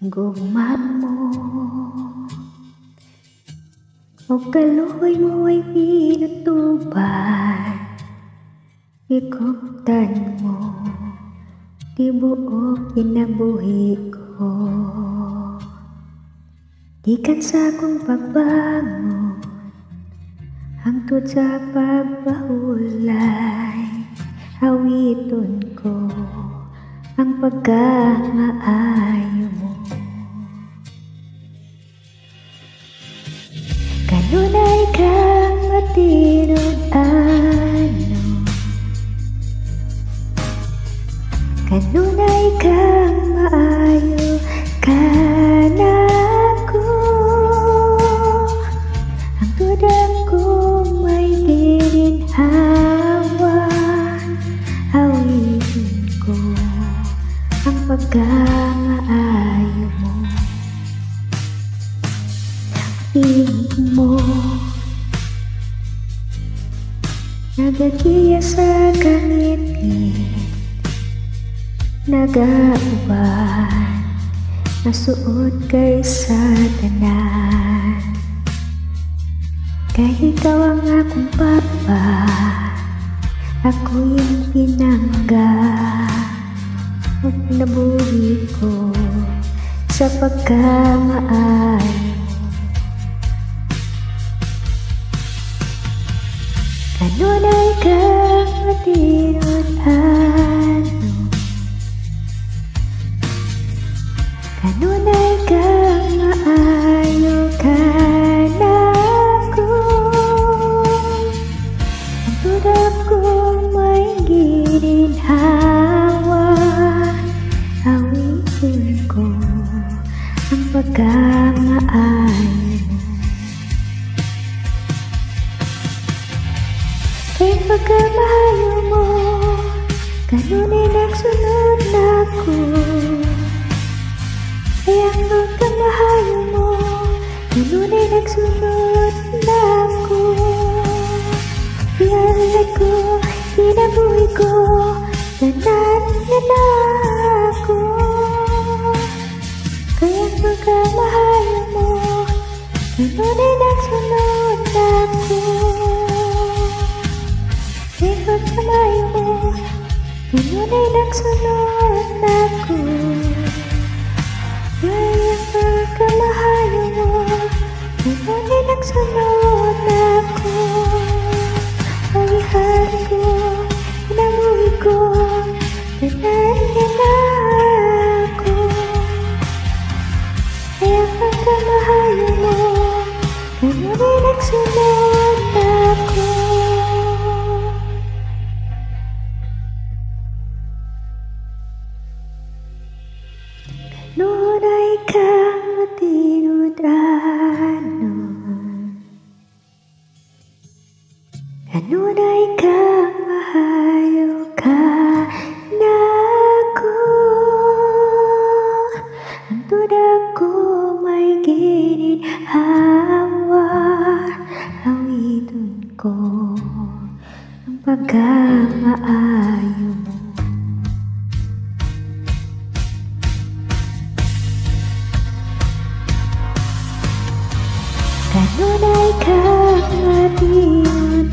Gugma mo o kaluoy mo ay pinutuban. Ikuptan mo di buo kinabuhi ko. Gikan sa akong pagbangon hangtod sa pagbahulay, awiton ko ang pagkamaayo mo. Kanunay kang matinod ano, kanunay kang maayo kanako. Ang tudang ko may gininhawa, awitin ko ang pagkamaayo mo. Tingin mo nagagiya sa kangit-ngit, nagauban, nasuot kay sa tanan. Kay ikaw ang akong papa, ako yung pinangga. Huwag nabuhi ko sa pagkamaayo. Kanunay kang matinod ano, kanunay kang maayo kanako. Ang tudang ko may gininhawa, awitin ko ang pagkamaayo. Kay pagkamaayo mo, kanunay nagsunod na ako. Kaya ang pagkamaayo mo, kanunay nagsunod na ako. Ihalay ko, pinabuhi ko, tanan na ako. Kaya ang pagkamaayo mo, kanunay nagsunod na ako. Kaya pagkamaayo mo, kanunay nagsunod na ako. Kaya pagkamaayo mo, kanunay nagsunod na ako. Pagihari ko, pinabuhi ko, tanan na ako. Kaya pagkamaayo mo, kanunay nagsunod na ako. Kanunay kang matinod ano, kanunay kang maayo kanako. Ang tudang ko may gininhawa, awiton ko ang pagkamaayo mo. Kanunay kang matinod